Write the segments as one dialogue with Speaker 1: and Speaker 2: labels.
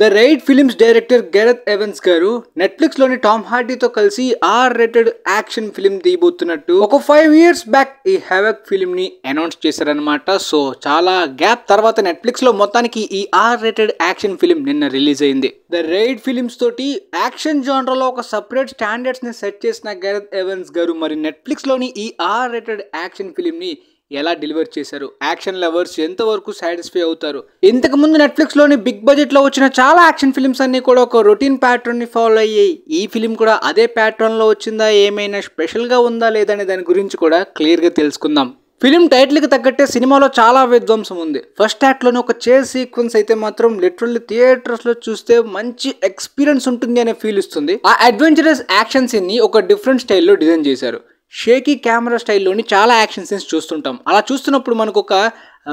Speaker 1: The raid films director Gareth Evans గారు Netflix లోని Tom హార్డీతో కలిసి R-rated యాక్షన్ ఫిలిం తీయబోతున్నట్టు ఒక 5 years బ్యాక్ ఈ హెవక్ ఫిలిం ని అనౌన్స్ చేశారనమాట. సో చాలా గ్యాప్ తర్వాత నెట్ఫ్లిక్స్ లో మొత్తానికి ఈ R-rated యాక్షన్ ఫిలిం నిన్న రిలీజ్ అయింది. ద రైడ్ ఫిలిమ్స్ తోటి యాక్షన్ జానర్లో ఒక సపరేట్ స్టాండర్డ్స్ ని సెట్ చేసిన గెరెత్ ఎవెన్స్ గారు మరి నెట్ఫ్లిక్స్ లోని ఈ R-rated యాక్షన్ ఫిలిం ని ఎలా డెలివర్ చేశారు, యాక్షన్ లవర్స్ ఎంతవరకు సాటిస్ఫై అవుతారు. ఇంతకు ముందు నెట్ఫ్లిక్స్ లోని బిగ్ బడ్జెట్ లో వచ్చిన చాలా యాక్షన్ ఫిల్మ్స్ అన్ని కూడా ఒక రొటీన్ ప్యాటర్న్ ని ఫాలో అయ్యాయి. ఈ ఫిలిం కూడా అదే ప్యాటర్న్ లో వచ్చిందా, ఏమైనా స్పెషల్ గా ఉందా లేదనే దాని గురించి కూడా క్లియర్ గా తెలుసుకుందాం. ఫిలిం టైటిల్ కి తగ్గట్టే సినిమాలో చాలా విధ్వంసం ఉంది. ఫస్ట్ యాక్ట్ లోని ఒక చేజ్ సీక్వెన్స్ అయితే మాత్రం లిటరల్లీ థియేటర్స్ లో చూస్తే మంచి ఎక్స్పీరియన్స్ ఉంటుంది అనే ఫీల్ ఇస్తుంది. ఆ అడ్వెంచరస్ యాక్షన్ సీన్ ని ఒక డిఫరెంట్ స్టైల్లో డిజైన్ చేశారు. షేకీ కెమెరా స్టైల్లోని చాలా యాక్షన్ సీన్స్ చూస్తుంటాం. అలా చూస్తున్నప్పుడు మనకు ఒక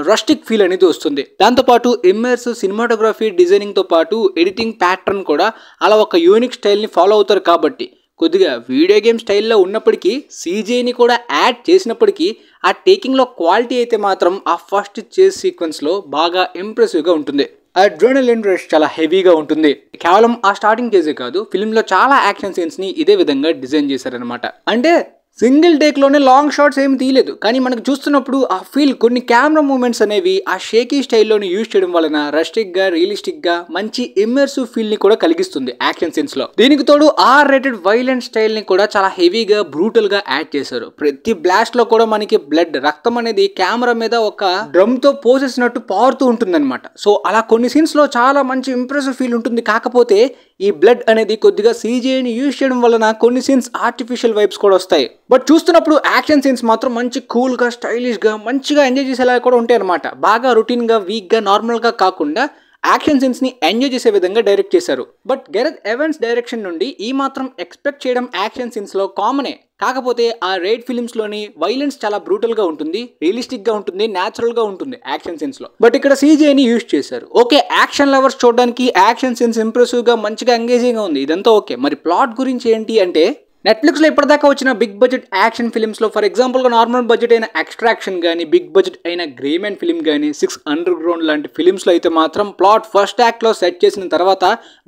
Speaker 1: రస్టిక్ ఫీల్ అనేది వస్తుంది. దాంతోపాటు ఇమ్మర్సివ్ సినిమాటోగ్రఫీ డిజైనింగ్తో పాటు ఎడిటింగ్ ప్యాటర్న్ కూడా అలా ఒక యూనిక్ స్టైల్ని ఫాలో అవుతారు. కాబట్టి కొద్దిగా వీడియో గేమ్ స్టైల్లో ఉన్నప్పటికీ CGIని కూడా యాడ్ చేసినప్పటికీ ఆ టేకింగ్లో క్వాలిటీ అయితే మాత్రం ఆ ఫస్ట్ చేజ్ సీక్వెన్స్లో బాగా ఇంప్రెసివ్గా ఉంటుంది. అడ్రినలిన్ రష్ చాలా హెవీగా ఉంటుంది. కేవలం ఆ స్టార్టింగ్ చేసే కాదు, ఫిలింలో చాలా యాక్షన్ సీన్స్ని ఇదే విధంగా డిజైన్ చేశారనమాట. అంటే సింగిల్ టేక్లోనే లాంగ్ షాట్స్ ఏమి తీయలేదు, కానీ మనకు చూస్తున్నప్పుడు ఆ ఫీల్ కొన్ని కెమెరా మూమెంట్స్ అనేవి ఆ షేకీ స్టైల్లోని యూజ్ చేయడం వలన రస్టిక్గా రియలిస్టిక్గా మంచి ఇమ్మర్సివ్ ఫీల్ని కూడా కలిగిస్తుంది యాక్షన్ సీన్స్లో. దీనికి తోడు R-rated వైలెంట్ స్టైల్ని కూడా చాలా హెవీగా బ్రూటల్గా యాడ్ చేశారు. ప్రతి బ్లాస్ట్లో కూడా మనకి బ్లడ్, రక్తం అనేది కెమెరా మీద ఒక డ్రమ్తో పోసేసినట్టు పారుతూ ఉంటుందన్నమాట. సో అలా కొన్ని సీన్స్లో చాలా మంచి ఇంప్రెసివ్ ఫీల్ ఉంటుంది. కాకపోతే ఈ బ్లడ్ అనేది కొద్దిగా CGIని యూజ్ చేయడం వలన కొన్ని సీన్స్ ఆర్టిఫిషియల్ వైబ్స్ కూడా వస్తాయి. బట్ చూస్తున్నప్పుడు యాక్షన్ సీన్స్ మాత్రం మంచి కూల్గా, స్టైలిష్గా, మంచిగా ఎంజాయ్ చేసేలా కూడా ఉంటాయి అనమాట. బాగా రొటీన్గా, వీక్గా, నార్మల్గా కాకుండా యాక్షన్ సీన్స్ని ఎంజాయ్ చేసే విధంగా డైరెక్ట్ చేశారు. బట్ గెరెత్ ఎవెన్స్ డైరెక్షన్ నుండి ఈ మాత్రం ఎక్స్పెక్ట్ చేయడం యాక్షన్ సీన్స్లో కామనే. కాకపోతే ఆ రైడ్ ఫిలిమ్స్లోని వైలెన్స్ చాలా బ్రూటల్గా ఉంటుంది, రియలిస్టిక్గా ఉంటుంది, న్యాచురల్గా ఉంటుంది యాక్షన్ సీన్స్లో. బట్ ఇక్కడ CGIని యూజ్ చేశారు. ఓకే, యాక్షన్ లవర్స్ చూడడానికి యాక్షన్ సీన్స్ ఇంప్రెసివ్గా, మంచిగా ఎంగేజింగ్గా ఉంది, ఇదంతా ఓకే. మరి ప్లాట్ గురించి ఏంటి అంటే, నెట్ఫ్లిక్స్లో ఇప్పటిదాకా వచ్చిన బిగ్ బడ్జెట్ యాక్షన్ ఫిలిమ్స్లో ఫర్ ఎగ్జాంపుల్గా నార్మల్ బడ్జెట్ అయిన ఎక్స్ట్రాక్షన్ కానీ, బిగ్ బడ్జెట్ అయిన గ్రే మ్యాన్ ఫిలిం కానీ, 6 Underground లాంటి ఫిలిమ్స్లో అయితే మాత్రం ప్లాట్ ఫస్ట్ యాక్ట్లో సెట్ చేసిన తర్వాత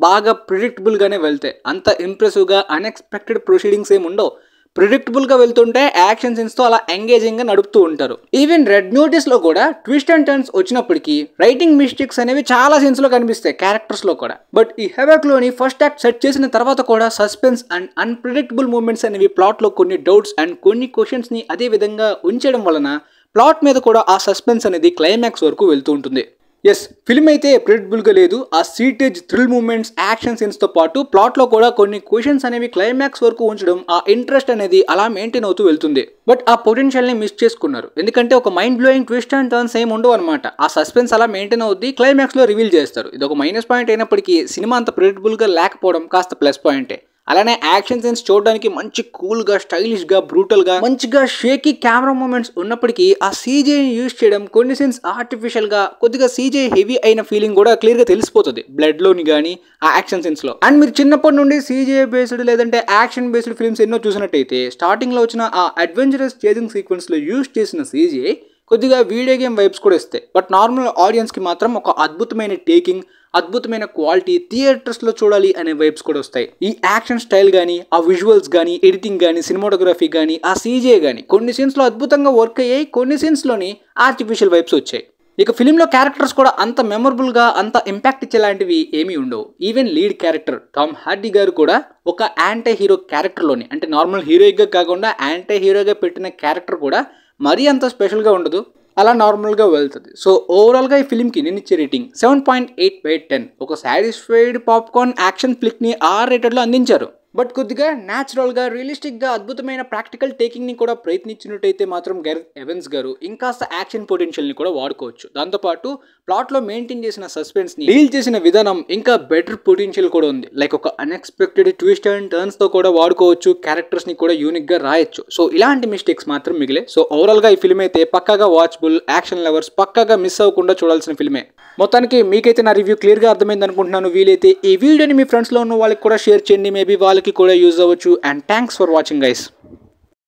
Speaker 1: బాగా ప్రిడిక్టబుల్గానే వెళ్తాయి. అంత ఇంప్రెసివ్గా అన్ఎక్స్పెక్టెడ్ ప్రొసీడింగ్స్ ఏమి ఉండవు. ప్రిడిక్టబుల్గా వెళ్తుంటే యాక్షన్ సీన్స్తో అలా ఎంగేజింగ్గా నడుపుతూ ఉంటారు. ఈవెన్ రెడ్ నోటీస్లో కూడా ట్విస్ట్ అండ్ టర్న్స్ వచ్చినప్పటికీ రైటింగ్ మిస్టేక్స్ అనేవి చాలా సీన్స్లో కనిపిస్తాయి క్యారెక్టర్స్లో కూడా. బట్ ఈ హెవక్లోని ఫస్ట్ యాక్ట్ సెట్ చేసిన తర్వాత కూడా సస్పెన్స్ అండ్ అన్ప్రిడిక్టబుల్ మూమెంట్స్ అనేవి ప్లాట్లో కొన్ని డౌట్స్ అండ్ కొన్ని క్వశ్చన్స్ని అదే విధంగా ఉంచడం వలన ప్లాట్ మీద కూడా ఆ సస్పెన్స్ అనేది క్లైమాక్స్ వరకు వెళ్తూ ఉంటుంది. ఎస్, ఫిల్మ్ అయితే ప్రిడిక్టబుల్గా లేదు. ఆ సీటేజ్, థ్రిల్ మూమెంట్స్, యాక్షన్ సీన్స్తో పాటు ప్లాట్లో కూడా కొన్ని క్వశ్చన్స్ అనేవి క్లైమాక్స్ వరకు ఉంచడం, ఆ ఇంట్రెస్ట్ అనేది అలా మెయింటైన్ అవుతూ వెళ్తుంది. బట్ ఆ పొటెన్షియల్ని మిస్ చేసుకున్నారు. ఎందుకంటే ఒక mind blowing twist and turns ఏమి ఉండవు అనమాట. ఆ సస్పెన్స్ అలా మెయింటైన్ అవుద్ది, క్లైమాక్స్లో రివీల్ చేస్తారు. ఇది ఒక మైనస్ పాయింట్ అయినప్పటికీ సినిమా అంత ప్రిడిక్టబుల్గా లేకపోవడం కాస్త ప్లస్ పాయింటే. అలానే యాక్షన్ సీన్స్ చూడడానికి మంచి కూల్గా, స్టైలిష్గా, బ్రూటల్గా, మంచిగా షేకీ కెమెరా మూమెంట్స్ ఉన్నప్పటికీ ఆ CGIని యూజ్ చేయడం, కొన్ని సీన్స్ ఆర్టిఫిషియల్గా, కొద్దిగా CGI హెవీ అయిన ఫీలింగ్ కూడా క్లియర్గా తెలిసిపోతుంది బ్లడ్లోని కానీ ఆ యాక్షన్ సీన్స్లో. అండ్ మీరు చిన్నప్పటి నుండి CGI బేస్డ్ లేదంటే యాక్షన్ బేస్డ్ ఫిల్మ్స్ ఎన్నో చూసినట్టయితే స్టార్టింగ్లో వచ్చిన ఆ అడ్వెంచరస్ చేజింగ్ సీక్వెన్స్లో యూజ్ చేసిన CGI కొద్దిగా వీడియో గేమ్ వైబ్స్ కూడా ఇస్తాయి. బట్ నార్మల్ ఆడియన్స్కి మాత్రం ఒక అద్భుతమైన టేకింగ్, అద్భుతమైన క్వాలిటీ, థియేటర్స్లో చూడాలి అనే వైబ్స్ కూడా వస్తాయి. ఈ యాక్షన్ స్టైల్ కానీ, ఆ విజువల్స్ కానీ, ఎడిటింగ్ కానీ, సినిమాటోగ్రఫీ కానీ, ఆ CGI కానీ కొన్ని సీన్స్లో అద్భుతంగా వర్క్ అయ్యాయి, కొన్ని సీన్స్లోని ఆర్టిఫిషియల్ వైబ్స్ వచ్చాయి. ఇక ఫిలింలో క్యారెక్టర్స్ కూడా అంత మెమరబుల్గా, అంత ఇంపాక్ట్ ఇచ్చేలాంటివి ఏమీ ఉండవు. Even lead character Tom Hardy గారు కూడా ఒక యాంటీ హీరో క్యారెక్టర్లోని, అంటే నార్మల్ హీరోయిక్గా కాకుండా యాంటీ హీరోగా పెట్టిన క్యారెక్టర్ కూడా మరీ అంత స్పెషల్గా ఉండదు, అలా నార్మల్గా వెళ్తుంది. సో ఓవరాల్గా ఈ ఫిలింకి నేను ఇచ్చే రేటింగ్ 7.8/10. ఒక సాటిస్ఫైడ్ పాప్కార్న్ యాక్షన్ ఫ్లిక్ని R-ratedలో అందించారు. బట్ కొద్దిగా న్యాచురల్గా, రియలిస్టిక్గా, అద్భుతమైన ప్రాక్టికల్ టేకింగ్ని కూడా ప్రయత్నించినట్టయితే మాత్రం గెరెత్ ఎవెన్స్ గారు ఇంకాస్త యాక్షన్ పొటెన్షియల్ని కూడా వాడుకోవచ్చు. దాంతోపాటు ప్లాట్లో మెయింటైన్ చేసిన సస్పెన్స్ని డీల్ చేసిన విధానం ఇంకా బెటర్ పొటెన్షియల్ కూడా ఉంది. లైక్ ఒక అన్ఎక్స్పెక్టెడ్ ట్విస్ట్ అండ్ టర్న్స్తో కూడా వాడుకోవచ్చు, క్యారెక్టర్స్ని కూడా యూనిక్గా రాయొచ్చు. సో ఇలాంటి మిస్టేక్స్ మాత్రం మిగిలే. సో ఓవరాల్గా ఈ ఫిల్మ్ అయితే పక్కాగా వాచబుల్, యాక్షన్ లవర్స్ పక్కాగా మిస్ అవ్వకుండా చూడాల్సిన ఫిల్మే. మొత్తానికి మీకైతే నా రివ్యూ క్లియర్గా అర్థమైంది అనుకుంటున్నాను. వీలైతే ఈ వీడియోని మీ ఫ్రెండ్స్లో ఉన్న వాళ్ళకి కూడా షేర్ చేయండి, మేబీ వాళ్ళకి కూడా యూజ్ అవ్వచ్చు. And thanks for watching guys.